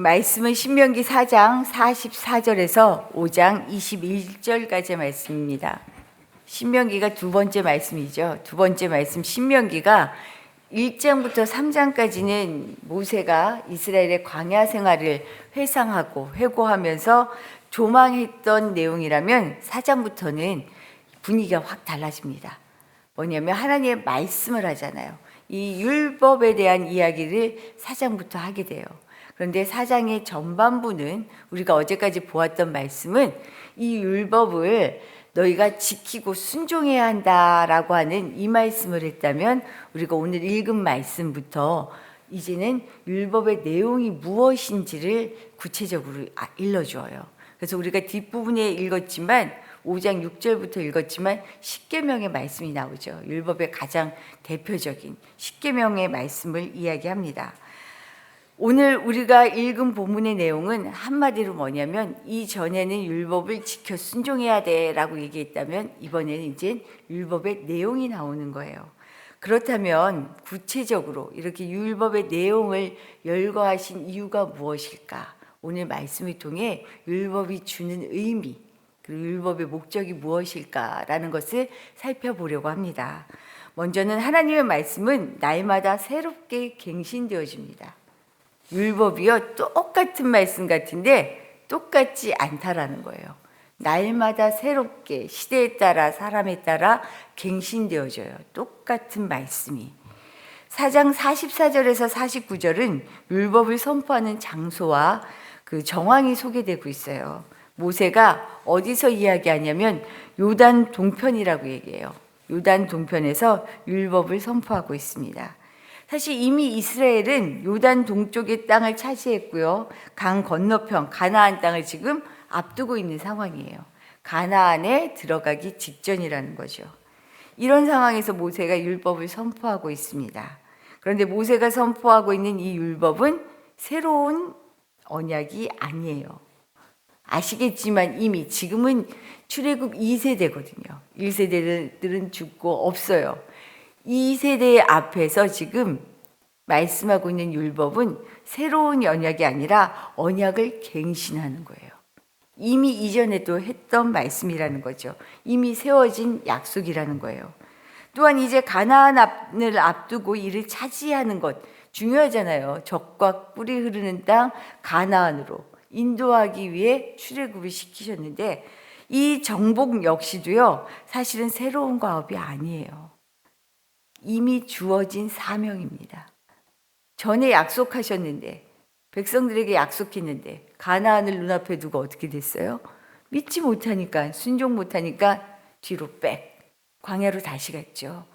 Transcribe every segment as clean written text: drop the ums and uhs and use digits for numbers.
말씀은 신명기 4장 44절에서 5장 21절까지의 말씀입니다. 신명기가 두 번째 말씀이죠. 두 번째 말씀 신명기가 1장부터 3장까지는 모세가 이스라엘의 광야 생활을 회상하고 회고하면서 조망했던 내용이라면 4장부터는 분위기가 확 달라집니다. 뭐냐면 하나님의 말씀을 하잖아요. 이 율법에 대한 이야기를 4장부터 하게 돼요. 그런데 4장의 전반부는 우리가 어제까지 보았던 말씀은 이 율법을 너희가 지키고 순종해야 한다라고 하는 이 말씀을 했다면, 우리가 오늘 읽은 말씀부터 이제는 율법의 내용이 무엇인지를 구체적으로 일러주어요. 그래서 우리가 뒷부분에 읽었지만 5장 6절부터 읽었지만 십계명의 말씀이 나오죠. 율법의 가장 대표적인 십계명의 말씀을 이야기합니다. 오늘 우리가 읽은 본문의 내용은 한마디로 뭐냐면, 이전에는 율법을 지켜 순종해야 돼라고 얘기했다면 이번에는 이제 율법의 내용이 나오는 거예요. 그렇다면 구체적으로 이렇게 율법의 내용을 열거하신 이유가 무엇일까? 오늘 말씀을 통해 율법이 주는 의미, 그리고 율법의 목적이 무엇일까라는 것을 살펴보려고 합니다. 먼저는 하나님의 말씀은 날마다 새롭게 갱신되어집니다. 율법이요, 똑같은 말씀 같은데 똑같지 않다라는 거예요. 날마다 새롭게 시대에 따라 사람에 따라 갱신되어져요. 똑같은 말씀이. 4장 44절에서 49절은 율법을 선포하는 장소와 그 정황이 소개되고 있어요. 모세가 어디서 이야기하냐면 요단 동편이라고 얘기해요. 요단 동편에서 율법을 선포하고 있습니다. 사실 이미 이스라엘은 요단 동쪽의 땅을 차지했고요. 강 건너편 가나안 땅을 지금 앞두고 있는 상황이에요. 가나안에 들어가기 직전이라는 거죠. 이런 상황에서 모세가 율법을 선포하고 있습니다. 그런데 모세가 선포하고 있는 이 율법은 새로운 언약이 아니에요. 아시겠지만 이미 지금은 출애굽 2세대거든요. 1세대들은 죽고 없어요. 2세대 앞에서 지금 말씀하고 있는 율법은 새로운 언약이 아니라 언약을 갱신하는 거예요. 이미 이전에도 했던 말씀이라는 거죠. 이미 세워진 약속이라는 거예요. 또한 이제 가나안을 앞두고 이를 차지하는 것 중요하잖아요. 젖과 꿀이 흐르는 땅 가나안으로 인도하기 위해 출애굽을 시키셨는데, 이 정복 역시도요, 사실은 새로운 과업이 아니에요. 이미 주어진 사명입니다. 전에 약속하셨는데, 백성들에게 약속했는데 가나안을 눈앞에 두고 어떻게 됐어요? 믿지 못하니까, 순종 못하니까 뒤로 광야로 다시 갔죠.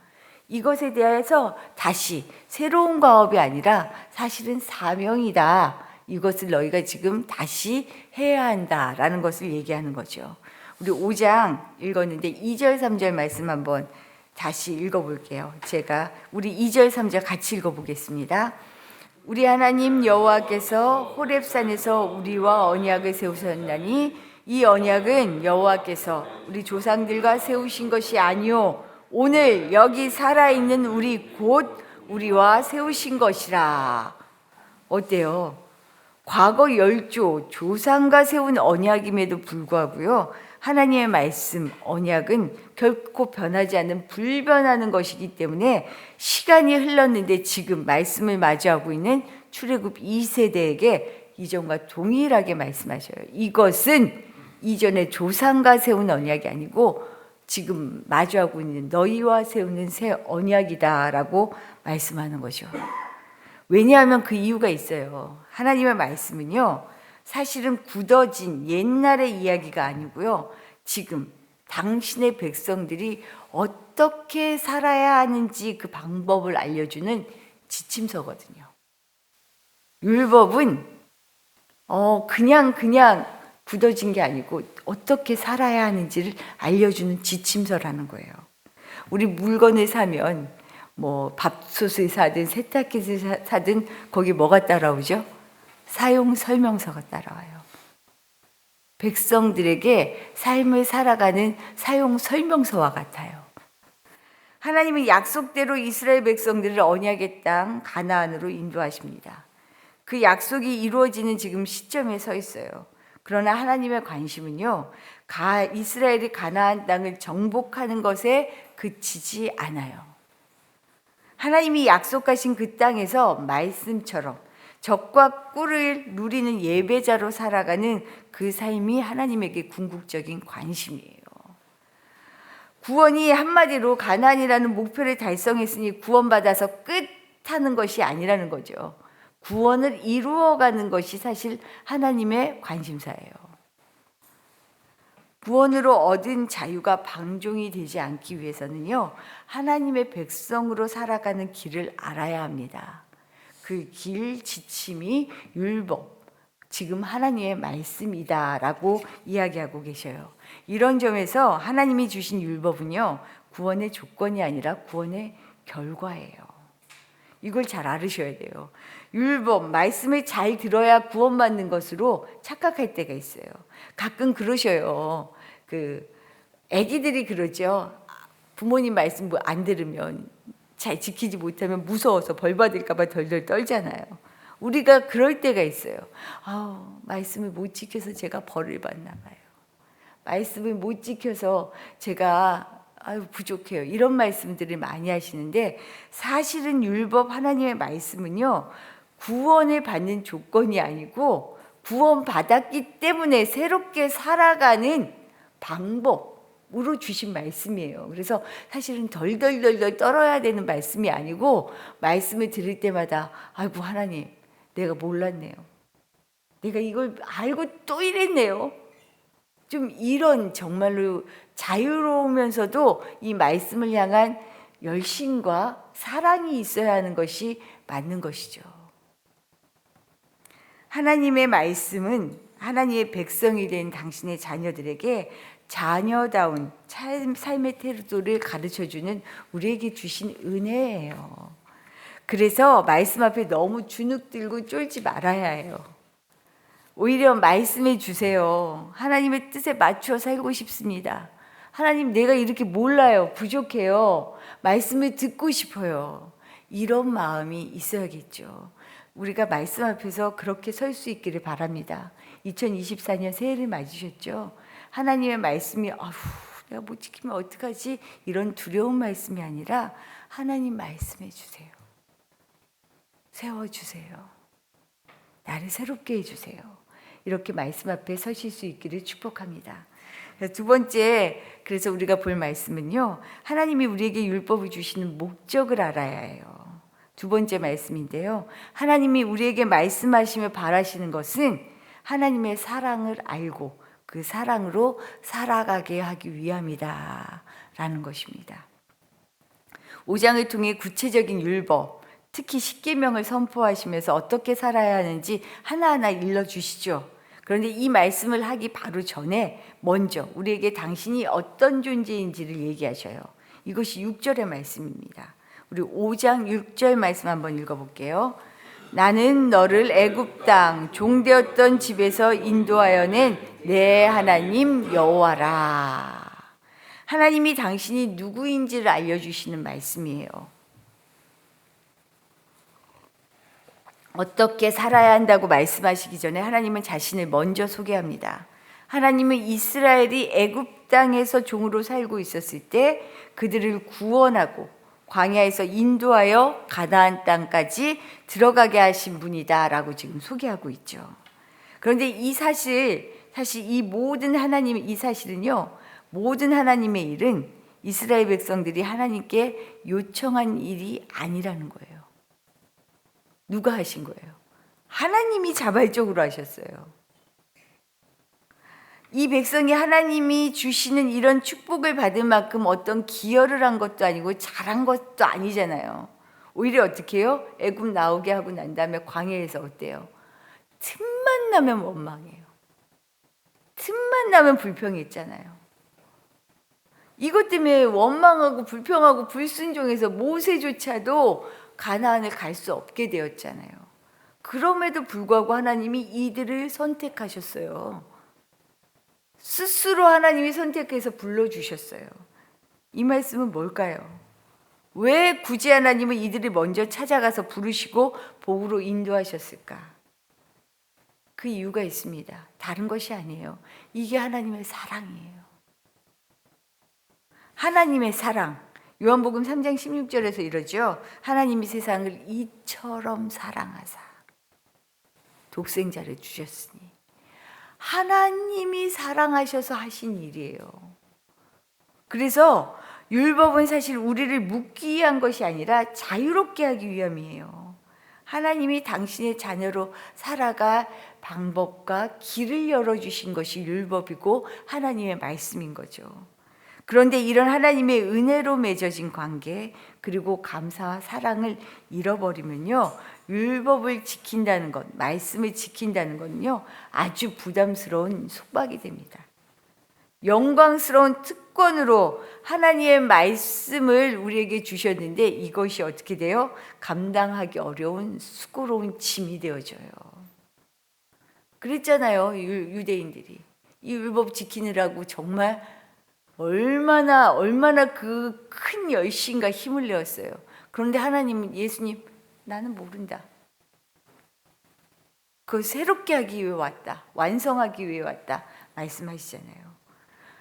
이것에 대해서 다시 새로운 과업이 아니라 사실은 사명이다. 이것을 너희가 지금 다시 해야 한다라는 것을 얘기하는 거죠. 우리 5장 읽었는데 2절 3절 말씀 한번 다시 읽어볼게요. 제가 우리 2절 3절 같이 읽어보겠습니다. 우리 하나님 여호와께서 호렙산에서 우리와 언약을 세우셨나니 이 언약은 여호와께서 우리 조상들과 세우신 것이 아니요 오늘 여기 살아있는 우리 곧 우리와 세우신 것이라. 어때요? 과거 열조 조상과 세운 언약임에도 불구하고요, 하나님의 말씀 언약은 결코 변하지 않는 불변하는 것이기 때문에 시간이 흘렀는데 지금 말씀을 마주하고 있는 출애굽 2세대에게 이전과 동일하게 말씀하셔요. 이것은 이전에 조상과 세운 언약이 아니고 지금 마주하고 있는 너희와 세우는 새 언약이다라고 말씀하는 거죠. 왜냐하면 그 이유가 있어요. 하나님의 말씀은요, 사실은 굳어진 옛날의 이야기가 아니고요, 지금 당신의 백성들이 어떻게 살아야 하는지 그 방법을 알려주는 지침서거든요. 율법은 그냥 굳어진 게 아니고 어떻게 살아야 하는지를 알려주는 지침서라는 거예요. 우리 물건을 사면 뭐 밥솥을 사든 세탁기를 사든 거기 뭐가 따라오죠? 사용 설명서가 따라와요. 백성들에게 삶을 살아가는 사용 설명서와 같아요. 하나님은 약속대로 이스라엘 백성들을 언약의 땅 가나안으로 인도하십니다. 그 약속이 이루어지는 지금 시점에 서 있어요. 그러나 하나님의 관심은요, 이스라엘이 가나안 땅을 정복하는 것에 그치지 않아요. 하나님이 약속하신 그 땅에서 말씀처럼 적과 꿀을 누리는 예배자로 살아가는 그 삶이 하나님에게 궁극적인 관심이에요. 구원이 한마디로 가나안이라는 목표를 달성했으니 구원받아서 끝하는 것이 아니라는 거죠. 구원을 이루어가는 것이 사실 하나님의 관심사예요. 구원으로 얻은 자유가 방종이 되지 않기 위해서는요, 하나님의 백성으로 살아가는 길을 알아야 합니다. 그 길 지침이 율법, 지금 하나님의 말씀이다라고 이야기하고 계셔요. 이런 점에서 하나님이 주신 율법은요, 구원의 조건이 아니라 구원의 결과예요. 이걸 잘 알으셔야 돼요. 율법, 말씀을 잘 들어야 구원받는 것으로 착각할 때가 있어요. 가끔 그러셔요. 애기들이 그러죠. 부모님 말씀 안 들으면, 잘 지키지 못하면 무서워서 벌 받을까 봐 덜덜 떨잖아요. 우리가 그럴 때가 있어요. 말씀을 못 지켜서 제가 벌을 받나 봐요. 말씀을 못 지켜서 제가 부족해요. 이런 말씀들을 많이 하시는데, 사실은 율법 하나님의 말씀은요, 구원을 받는 조건이 아니고 구원 받았기 때문에 새롭게 살아가는 방법으로 주신 말씀이에요. 그래서 사실은 덜덜덜 떨어야 되는 말씀이 아니고, 말씀을 들을 때마다 아이고 하나님, 내가 몰랐네요. 내가 이걸 알고 또 이랬네요. 좀 이런 정말로 자유로우면서도 이 말씀을 향한 열심과 사랑이 있어야 하는 것이 맞는 것이죠. 하나님의 말씀은 하나님의 백성이 된 당신의 자녀들에게 자녀다운 삶의 태도를 가르쳐주는 우리에게 주신 은혜예요. 그래서 말씀 앞에 너무 주눅들고 쫄지 말아야 해요. 오히려 말씀해 주세요. 하나님의 뜻에 맞춰 살고 싶습니다. 하나님, 내가 이렇게 몰라요. 부족해요. 말씀을 듣고 싶어요. 이런 마음이 있어야겠죠. 우리가 말씀 앞에서 그렇게 설 수 있기를 바랍니다. 2024년 새해를 맞으셨죠? 하나님의 말씀이 내가 못 지키면 어떡하지? 이런 두려운 말씀이 아니라 하나님 말씀해 주세요. 세워주세요. 나를 새롭게 해주세요. 이렇게 말씀 앞에 서실 수 있기를 축복합니다. 두 번째, 그래서 우리가 볼 말씀은요, 하나님이 우리에게 율법을 주시는 목적을 알아야 해요. 두 번째 말씀인데요, 하나님이 우리에게 말씀하시며 바라시는 것은 하나님의 사랑을 알고 그 사랑으로 살아가게 하기 위함이다 라는 것입니다. 5장을 통해 구체적인 율법, 특히 십계명을 선포하시면서 어떻게 살아야 하는지 하나하나 일러주시죠. 그런데 이 말씀을 하기 바로 전에 먼저 우리에게 당신이 어떤 존재인지를 얘기하셔요. 이것이 6절의 말씀입니다. 우리 5장 6절 말씀 한번 읽어볼게요. 나는 너를 애굽 땅 종되었던 집에서 인도하여 낸 내 하나님 여호와라. 하나님이 당신이 누구인지를 알려주시는 말씀이에요. 어떻게 살아야 한다고 말씀하시기 전에 하나님은 자신을 먼저 소개합니다. 하나님은 이스라엘이 애굽 땅에서 종으로 살고 있었을 때 그들을 구원하고 광야에서 인도하여 가나안 땅까지 들어가게 하신 분이다라고 지금 소개하고 있죠. 그런데 이 사실 이 모든 하나님의 이 사실은요, 모든 하나님의 일은 이스라엘 백성들이 하나님께 요청한 일이 아니라는 거예요. 누가 하신 거예요? 하나님이 자발적으로 하셨어요. 이 백성이 하나님이 주시는 이런 축복을 받을 만큼 어떤 기여를 한 것도 아니고 잘한 것도 아니잖아요. 오히려 어떻게 해요? 애굽 나오게 하고 난 다음에 광야에서 어때요? 틈만 나면 원망해요. 틈만 나면 불평했잖아요. 이것 때문에 원망하고 불평하고 불순종해서 모세조차도 가나안을 갈 수 없게 되었잖아요. 그럼에도 불구하고 하나님이 이들을 선택하셨어요. 스스로 하나님이 선택해서 불러주셨어요. 이 말씀은 뭘까요? 왜 굳이 하나님은 이들을 먼저 찾아가서 부르시고 복으로 인도하셨을까? 그 이유가 있습니다. 다른 것이 아니에요. 이게 하나님의 사랑이에요. 하나님의 사랑. 요한복음 3장 16절에서 이러죠. 하나님이 세상을 이처럼 사랑하사 독생자를 주셨으니. 하나님이 사랑하셔서 하신 일이에요. 그래서 율법은 사실 우리를 묶기 위한 것이 아니라 자유롭게 하기 위함이에요. 하나님이 당신의 자녀로 살아갈 방법과 길을 열어주신 것이 율법이고 하나님의 말씀인 거죠. 그런데 이런 하나님의 은혜로 맺어진 관계, 그리고 감사와 사랑을 잃어버리면요, 율법을 지킨다는 것, 말씀을 지킨다는 것은요, 아주 부담스러운 속박이 됩니다. 영광스러운 특권으로 하나님의 말씀을 우리에게 주셨는데 이것이 어떻게 돼요? 감당하기 어려운 수고로운 짐이 되어져요. 그랬잖아요, 유대인들이. 이 율법 지키느라고 정말 얼마나 그 큰 열심과 힘을 내었어요. 그런데 하나님은, 예수님, 나는 모른다. 그걸 새롭게 하기 위해 왔다. 완성하기 위해 왔다. 말씀하시잖아요.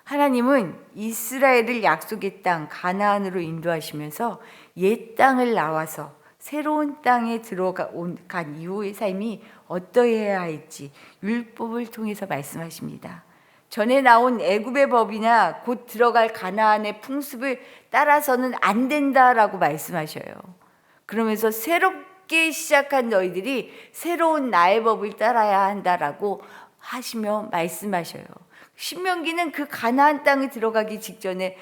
하나님은 이스라엘을 약속의 땅 가나안으로 인도하시면서 옛 땅을 나와서 새로운 땅에 들어간 이후의 삶이 어떠해야 할지 율법을 통해서 말씀하십니다. 전에 나온 애굽의 법이나 곧 들어갈 가나안의 풍습을 따라서는 안 된다라고 말씀하셔요. 그러면서 새롭게 시작한 너희들이 새로운 나의 법을 따라야 한다라고 하시며 말씀하셔요. 신명기는 그 가나안 땅에 들어가기 직전에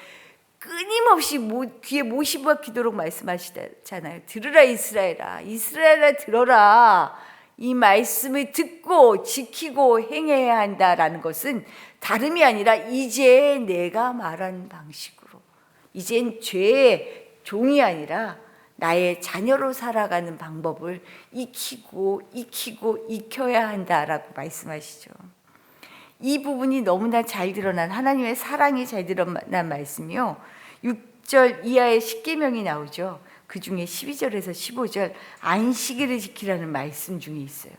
끊임없이 귀에 못이 박히도록 말씀하시잖아요. 들으라 이스라엘아, 이스라엘아 들어라. 이 말씀을 듣고 지키고 행해야 한다라는 것은 다름이 아니라 이제 내가 말한 방식으로, 이젠 죄의 종이 아니라 나의 자녀로 살아가는 방법을 익히고 익혀야 한다라고 말씀하시죠. 이 부분이 너무나 잘 드러난, 하나님의 사랑이 잘 드러난 말씀이요, 6절 이하의 십계명이 나오죠. 그 중에 12절에서 15절 안식일을 지키라는 말씀 중에 있어요.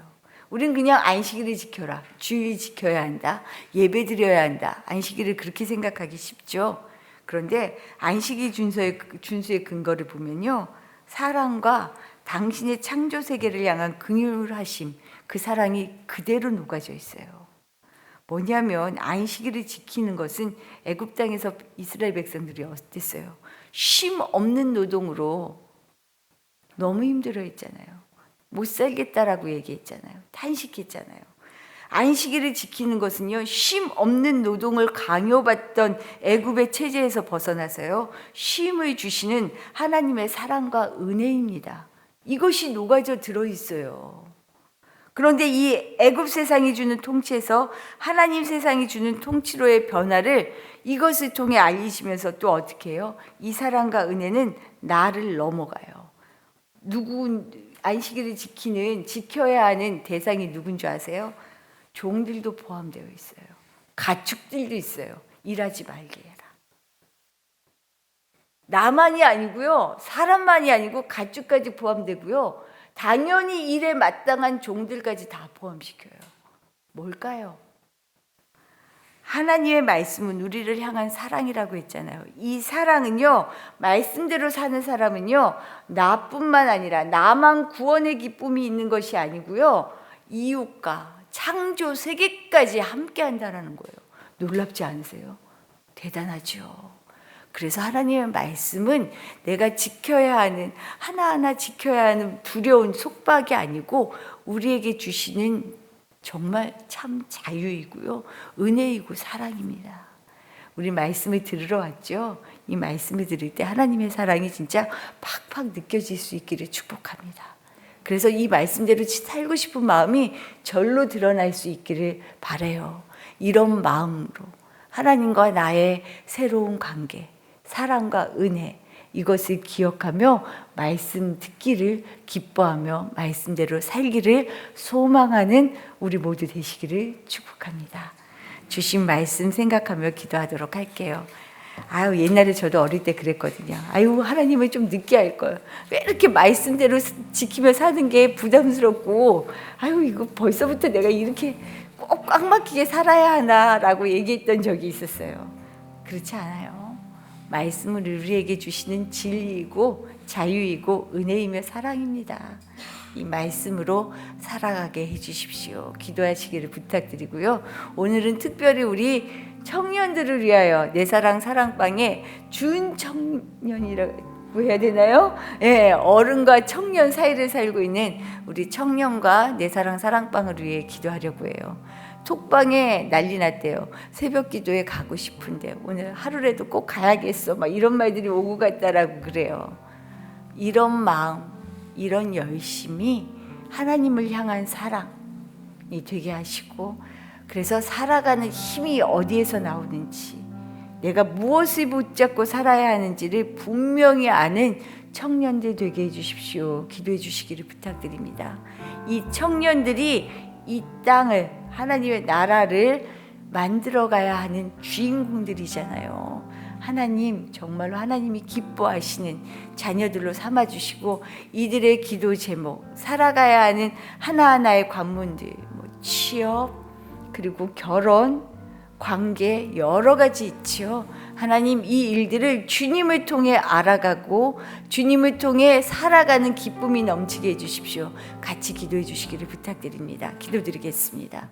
우린 그냥 안식일을 지켜라, 주일 지켜야 한다, 예배 드려야 한다, 안식일을 그렇게 생각하기 쉽죠. 그런데 안식일 준수의 근거를 보면요, 사랑과 당신의 창조 세계를 향한 긍휼하심, 그 사랑이 그대로 녹아져 있어요. 뭐냐면 안식일을 지키는 것은 애굽 땅에서 이스라엘 백성들이 어땠어요? 쉼 없는 노동으로 너무 힘들어했잖아요. 못 살겠다라고 얘기했잖아요. 탄식했잖아요. 안식일을 지키는 것은요, 쉼 없는 노동을 강요받던 애굽의 체제에서 벗어나서요, 쉼을 주시는 하나님의 사랑과 은혜입니다. 이것이 녹아져 들어있어요. 그런데 이 애굽 세상이 주는 통치에서 하나님 세상이 주는 통치로의 변화를 이것을 통해 알리시면서 또 어떻게 해요? 이 사랑과 은혜는 나를 넘어가요. 안식일을 지켜야 하는 대상이 누군 줄 아세요? 종들도 포함되어 있어요. 가축들도 있어요. 일하지 말게 해라. 나만이 아니고요, 사람만이 아니고 가축까지 포함되고요, 당연히 일에 마땅한 종들까지 다 포함시켜요. 뭘까요? 하나님의 말씀은 우리를 향한 사랑이라고 했잖아요. 이 사랑은요, 말씀대로 사는 사람은요, 나뿐만 아니라 나만 구원의 기쁨이 있는 것이 아니고요, 이웃과 창조 세계까지 함께 한다는 거예요. 놀랍지 않으세요? 대단하죠. 그래서 하나님의 말씀은 내가 지켜야 하는, 하나하나 지켜야 하는 두려운 속박이 아니고 우리에게 주시는 정말 참 자유이고요, 은혜이고 사랑입니다. 우리 말씀을 들으러 왔죠. 이 말씀을 들을 때 하나님의 사랑이 진짜 팍팍 느껴질 수 있기를 축복합니다. 그래서 이 말씀대로 살고 싶은 마음이 절로 드러날 수 있기를 바라요. 이런 마음으로 하나님과 나의 새로운 관계, 사랑과 은혜, 이것을 기억하며 말씀 듣기를 기뻐하며 말씀대로 살기를 소망하는 우리 모두 되시기를 축복합니다. 주신 말씀 생각하며 기도하도록 할게요. 아유, 옛날에 저도 어릴 때 그랬거든요. 아유, 하나님을 좀 늦게 할 걸. 왜 이렇게 말씀대로 지키며 사는 게 부담스럽고, 아유, 이거 벌써부터 내가 이렇게 꼭 꽉 막히게 살아야 하나라고 얘기했던 적이 있었어요. 그렇지 않아요. 말씀을 우리에게 주시는 진리이고 자유이고 은혜이며 사랑입니다. 이 말씀으로 살아가게 해주십시오. 기도하시기를 부탁드리고요. 오늘은 특별히 우리 청년들을 위하여 내 사랑 사랑방에 준청년이라고 해야 되나요? 예, 어른과 청년 사이를 살고 있는 우리 청년과 내 사랑 사랑방을 위해 기도하려고 해요. 톡방에 난리 났대요. 새벽 기도에 가고 싶은데 오늘 하루라도 꼭 가야겠어. 막 이런 말들이 오고 갔다라고 그래요. 이런 마음, 이런 열심이 하나님을 향한 사랑이 되게 하시고, 그래서 살아가는 힘이 어디에서 나오는지, 내가 무엇을 붙잡고 살아야 하는지를 분명히 아는 청년들 되게 해주십시오. 기도해 주시기를 부탁드립니다. 이 청년들이 이 땅을, 하나님의 나라를 만들어가야 하는 주인공들이잖아요. 하나님, 정말로 하나님이 기뻐하시는 자녀들로 삼아주시고, 이들의 기도 제목, 살아가야 하는 하나하나의 관문들, 취업, 그리고 결혼, 관계, 여러 가지 있죠. 하나님, 이 일들을 주님을 통해 알아가고 주님을 통해 살아가는 기쁨이 넘치게 해주십시오. 같이 기도해 주시기를 부탁드립니다. 기도드리겠습니다.